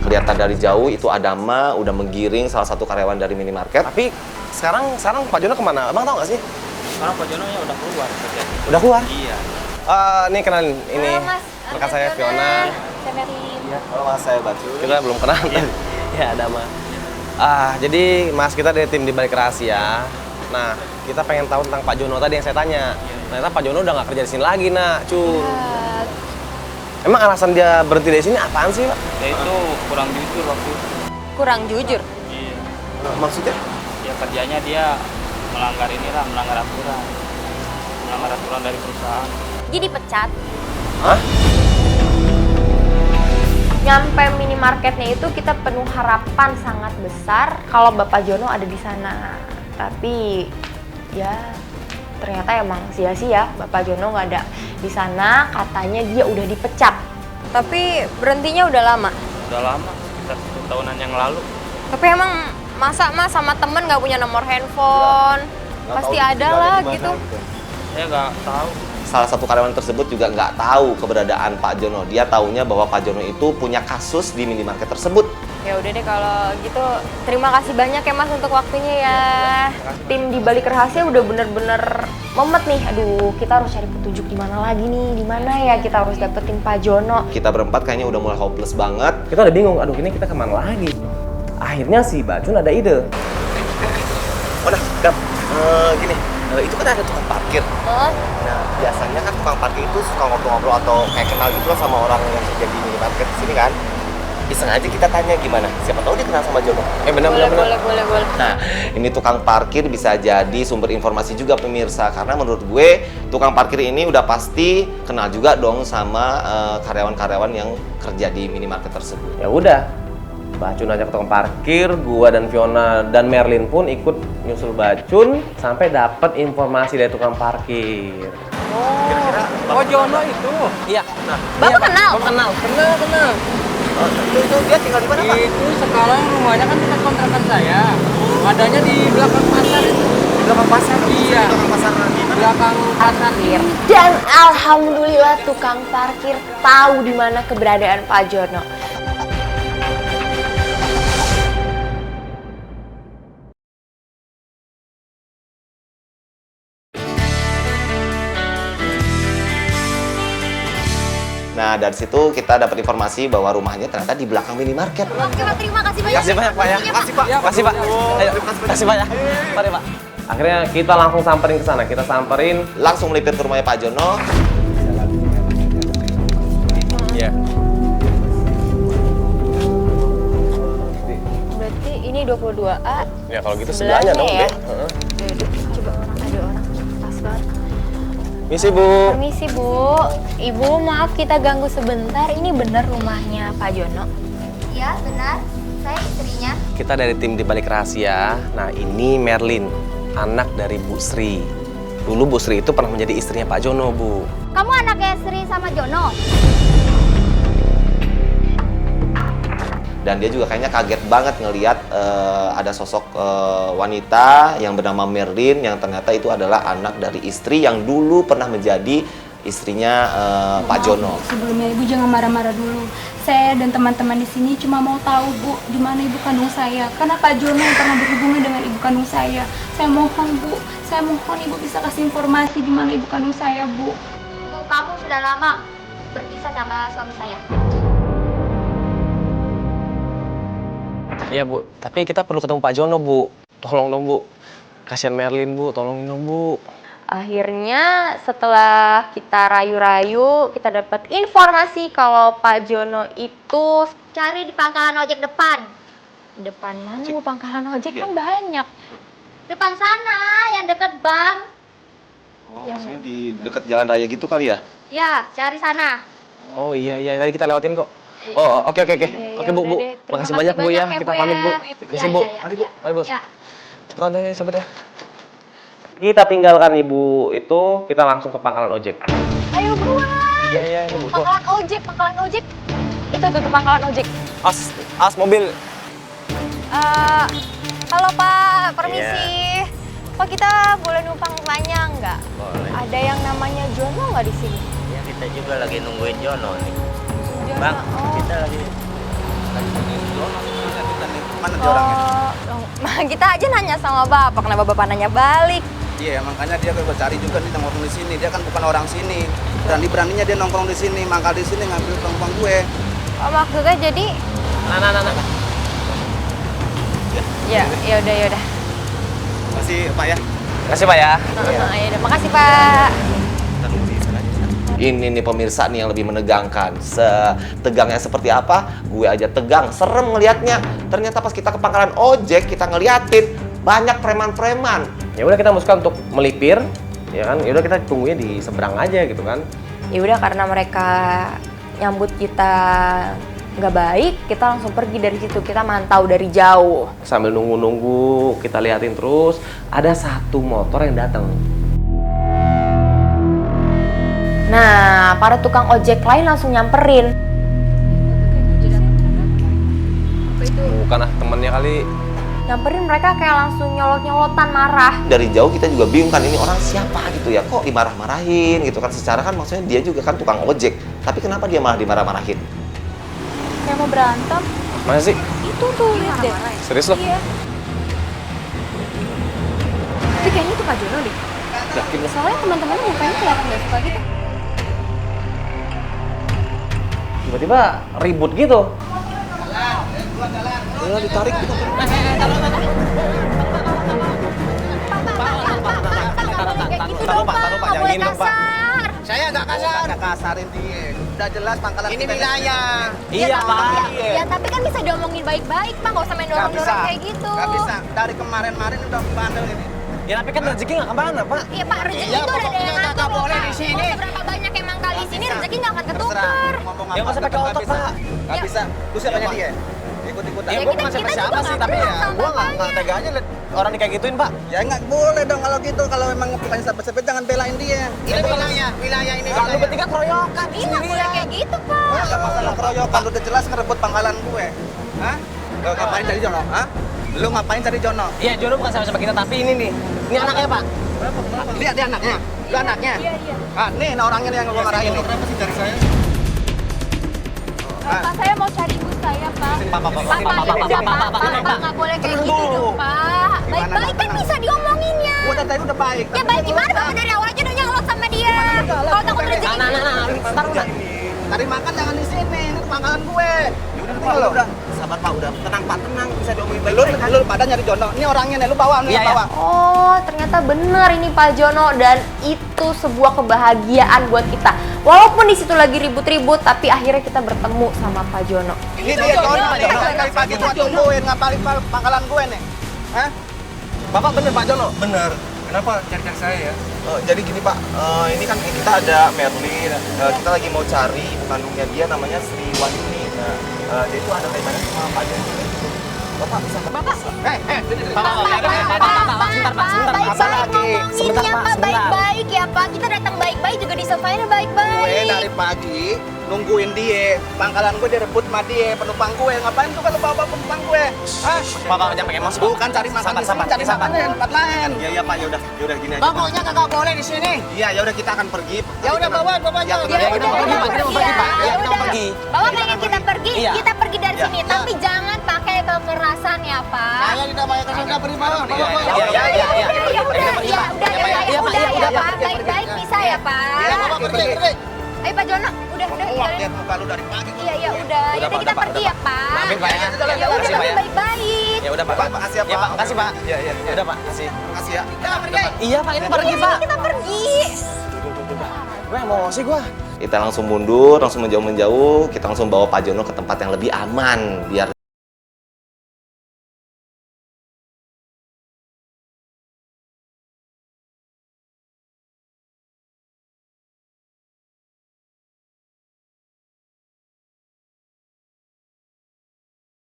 kelihatan dari jauh itu Adama udah menggiring salah satu karyawan dari minimarket. Tapi sekarang Pak Jono kemana? Abang tahu nggak sih? Sekarang Pak Jono ya udah keluar kerja. Udah keluar? Iya. Nih kenalin, ini Halo, Mas. rekan saya Fiona. Saya Merlin. Ya, halo Mas, saya Batu. Kita belum kenal. Ya, Adama. Jadi Mas kita dari tim di balik rahasia. Nah, kita pengen tahu tentang Pak Jono tadi yang saya tanya. Ternyata Pak Jono udah nggak kerja di sini lagi, nak, Cun. Emang alasan dia berhenti dari sini apaan sih, Pak? Dia itu kurang jujur waktu itu. Kurang jujur. Iya. Maksudnya? Ya kerjanya dia melanggar inilah, melanggar aturan. Melanggar aturan dari perusahaan. Jadi pecat. Hah? Nyampe minimarketnya itu kita penuh harapan sangat besar kalau Bapak Jono ada di sana. Tapi ya ternyata emang sia-sia, Bapak Jono nggak ada di sana, katanya dia udah dipecat. Tapi berhentinya udah lama. Udah lama, sekitar 1 tahunan yang lalu. Tapi emang masa Mas sama temen nggak punya nomor handphone? Pasti ada lah gitu. Saya nggak tahu. Salah satu karyawan tersebut juga nggak tahu keberadaan Pak Jono. Dia taunya bahwa Pak Jono itu punya kasus di minimarket tersebut. Ya udah deh kalau gitu, terima kasih banyak ya Mas untuk waktunya ya. Tim di balik rahasia udah bener-bener momet nih. Aduh, kita harus cari petunjuk di mana lagi nih, di mana ya kita harus dapetin Pak Jono. Kita berempat kayaknya udah mulai hopeless banget. Kita udah bingung, aduh ini kita kemana lagi? Akhirnya si Bacun ada ide. Udah, Gap. Gini, itu kan ada tukang parkir. Oh, Nah, biasanya kan tukang parkir itu suka ngobrol-ngobrol atau kayak kenal gitu lah sama orang yang kerja di minimarket di sini kan. Iseng aja kita tanya gimana, siapa tahu dia kenal sama Jono. boleh. Nah, ini tukang parkir bisa jadi sumber informasi juga pemirsa. Karena menurut gue, tukang parkir ini udah pasti kenal juga dong sama karyawan-karyawan yang kerja di minimarket tersebut. Ya udah, Bacun ajak ke tukang parkir, gua dan Fiona dan Merlin pun ikut nyusul Bacun sampai dapat informasi dari tukang parkir. Oh Jono itu? Iya. Nah, Bapak kenal? Bapak kenal. Itu dia tinggal di mana, Pak? Itu sekarang rumahnya kan dekat kontrakan saya. Adanya di belakang pasar itu. Di belakang pasar? Iya. Di belakang pasar gimana? Belakang pasar. Dan alhamdulillah tukang parkir tahu di mana keberadaan Pak Jono. Nah, dari situ kita dapat informasi bahwa rumahnya ternyata di belakang minimarket. Oke Pak, terima kasih banyak. Kasih banyak Pak ya. Makasih, Pak. Makasih Pak. Ayo, kasih Pak ya. Mari Pak. Akhirnya kita langsung samperin ke sana. Kita samperin. Langsung melipir ke rumahnya Pak Jono. Iya. Berarti ini 22A. Ya kalau gitu Sebelahnya sebelahnya dong, ya? deh. Heeh. Coba ada orang. Pas banget. Misi Bu. Permisi Bu. Ibu maaf kita ganggu sebentar. Ini bener rumahnya Pak Jono? Ya, benar. Saya istrinya. Kita dari tim di balik rahasia. Nah, ini Merlin, anak dari Bu Sri. Dulu Bu Sri itu pernah menjadi istrinya Pak Jono, Bu. Kamu anaknya Sri sama Jono? Dan dia juga kayaknya kaget banget ngelihat ada sosok wanita yang bernama Merlin yang ternyata itu adalah anak dari istri yang dulu pernah menjadi istrinya Pak Jono. Sebelumnya Ibu jangan marah-marah dulu. Saya dan teman-teman di sini cuma mau tahu Bu, di mana ibu kandung saya. Karena Pak Jono yang pernah berhubungan dengan ibu kandung saya. Saya mohon Bu, saya mohon Ibu bisa kasih informasi di mana ibu kandung saya, Bu. Bu, kamu sudah lama berpisah sama suami saya. Iya Bu, tapi kita perlu ketemu Pak Jono Bu. Tolong dong Bu, kasihan Merlin Bu, tolongin dong Bu. Akhirnya setelah kita rayu-rayu, kita dapat informasi kalau Pak Jono itu Cari di pangkalan ojek depan. depan mana Bu? Pangkalan ojek kan banyak. Depan sana, yang dekat bank. Oh, maksudnya di dekat jalan raya gitu kali ya? Ya, cari sana. Oh iya, tadi kita lewatin kok. Oh, oke. Oke Bu, udah deh. Terima Makasih banyak Bu ya, kita pamit Bu. Makasih Bu. Ya. Mari Bu, mari Bos. Ya. Cepetan deh, sahabat ya. Kita tinggalkan Ibu itu, kita langsung ke pangkalan ojek. Ayo buruan. Iya, Bu. Pangkalan ojek. Itu tuh pangkalan ojek. As mobil. Halo Pak, permisi. Pak, kita boleh numpang tanya nggak? Boleh. Ada yang namanya Jono nggak di sini? Ya kita juga lagi nungguin Jono nih. Jono, Bang, oh. kita lagi Mana dia orangnya? Kita aja nanya sama bapak, kenapa bapak nanya balik? Iya, makanya dia gue cari juga nih nongkrong di sini. Dia kan bukan orang sini. Berani-beraninya dia nongkrong di sini, mangkal di sini ngambil penumpang gue. Oh, maksudnya jadi Nah. ya udah. Masih Pak ya? Kasih Pak ya. Ya udah, makasih Pak. Ini nih pemirsa nih yang lebih menegangkan. Setegangnya seperti apa? Gue aja tegang, serem ngelihatnya. Ternyata pas kita ke pangkalan ojek, kita ngeliatin banyak preman-preman. Ya udah kita mutuskan untuk melipir, ya kan? Ya udah kita tunggunya di seberang aja gitu kan. Ya udah, karena mereka nyambut kita nggak baik, kita langsung pergi dari situ. Kita mantau dari jauh. Sambil nunggu-nunggu, kita liatin terus, ada satu motor yang datang. Nah, para tukang ojek lain langsung nyamperin. Bukan temennya kali. Nyamperin mereka kayak langsung nyolot-nyolotan, marah. Dari jauh kita juga bingung kan, ini orang siapa gitu ya, kok dimarah-marahin gitu kan. Secara kan maksudnya dia juga kan tukang ojek, tapi kenapa dia malah dimarah-marahin? Kayak mau berantem. Mana sih? Itu tuh, lihat deh. Serius lo? Iya. Tapi kayaknya itu Pak Jono deh. Yakin lo? Soalnya teman-temannya mukanya kelihatan nggak suka gitu. Tiba-tiba ribut gitu. Ya ditarik gitu. Saya nggak kasar. Nggak kasarin dia. Udah jelas pangkalan Ini kita wilayah. Iya Pak. Ya, tapi kan bisa diomongin baik-baik, Pak. Nggak usah main dorong-dorong kayak gitu. Nggak bisa. Dari kemarin-marin udah bandel ini. Ya tapi kan rezeki nggak kemana Pak. Iya, Pak. Rezeki Iya, itu udah ada pokoknya yang nggak ngatur, boleh Pak. di sini. Mau seberapa banyak yang mangkal di sini, rezeki nggak akan Terserah. ketukar. Ngomong Ya nggak usah apa pakai juga otak, bisa. Pak. Nggak Ya. bisa. Lu siapanya dia? Ikut-ikutan. Ya Ya, gue kita- bukan kita siapa-siapa juga sih, nggak tapi kenal ya sama gue nggak bapaknya. tega aja liat orang kayak gituin Pak. Ya nggak boleh dong kalau gitu. Kalau memang bukan sahabat-sahabat jangan belain dia. Ini wilayah ini. Kalau lu bertiga keroyokan. Iya, nggak boleh kayak gitu, Pak. Nggak masalah keroyokan. Udah jelas ngerebut pangkalan gue. Hah? Lo ngapain cari Jono? Hah? Lu ngapain cari Jono? Iya Jono bukan sama-sama kita, tapi ini nih. Ini anaknya Pak. Lihat dia anaknya. Lu anaknya. Iya, iya. Ah, nih nah orangnya nih yang gua marahin nih. Kenapa sih cari saya? Pak, saya mau cari ibu saya, Pak. Pak. Pak, nggak boleh kayak gitu dong, Pak. Baik-baik kan bisa diomonginnya. Gua dari tadi udah baik. Ya baik gimana, Bapak dari awal aja udah nyolot sama dia. Kalau takut rezeki. Ntar udah. Cari makan jangan di sini. Ini pangkalan gue. Udah. Sabar Pak, udah tenang Pak, tenang. Bisa diomongin Lu pada nyari Jono. Ini orangnya nih, lu bawa nih, Iya, bawa. Oh, ternyata benar ini Pak Jono, dan itu sebuah kebahagiaan buat kita. Walaupun di situ lagi ribut-ribut, tapi akhirnya kita bertemu sama Pak Jono. Ini dia Jono. Dari pagi gua tungguin ngapalin pangkalan gue nih. Hah? Bapak bener Pak Jono? Bener. Kenapa cari-cari saya ya? Jadi gini Pak, ini kan kita ada Merlin, kita lagi mau cari ibu kandungnya dia, namanya Sri Wahyuni. Nah, dia itu ada kaitannya sama Pak Jono. Bapak bisa Bapak, Sebentar Pak. baik-baik ngomonginnya Sebentar, Pak, Pak, sebentar. baik-baik ya Pak. Kita datang baik-baik juga diselesainnya Gue baik-baik. dari pagi nungguin dia. Pangkalan gue direbut sama dia, penumpang gue. Ngapain tuh kalau bawa penumpang gue? Hah? Bapak jangan pakai emosi Pak. Bukan cari makan di sini, Sabar. cari makan di tempat lain. Iya Pak, yaudah gini aja. Pokoknya kagak boleh di sini. Iya, yaudah kita akan pergi. Ya udah bawa aja. Ya kita mau pergi Pak, kita mau pergi Pak. Ya kita mau pergi. Bapak pengen kita pergi, Iya. kita pergi dari sini. Tapi jangan pakai kekerasan ya Pak. Saya tidak bayar kesana beri malam. Iya. Ya Pak, baik-baik bisa ya Pak. Pergi. Ayo Pak Jono, udah Muak lihat muka lu dari pagi. Iya, udah. Yaudah kita pergi ya Pak. Maafin Pak ya. Ya udah, Makasih, Pak, tapi ya. baik-baik. Ya udah Pak. Makasih ya, Ya Pak. Pak, makasih Pak. Iya. Ya udah Pak, makasih. Makasih ya. Iya Pak, ini pergi Iya, Pak. kita pergi. Gue emosi gue. Kita langsung mundur, langsung menjauh-menjauh, kita langsung bawa Pak Jono ke tempat yang lebih aman biar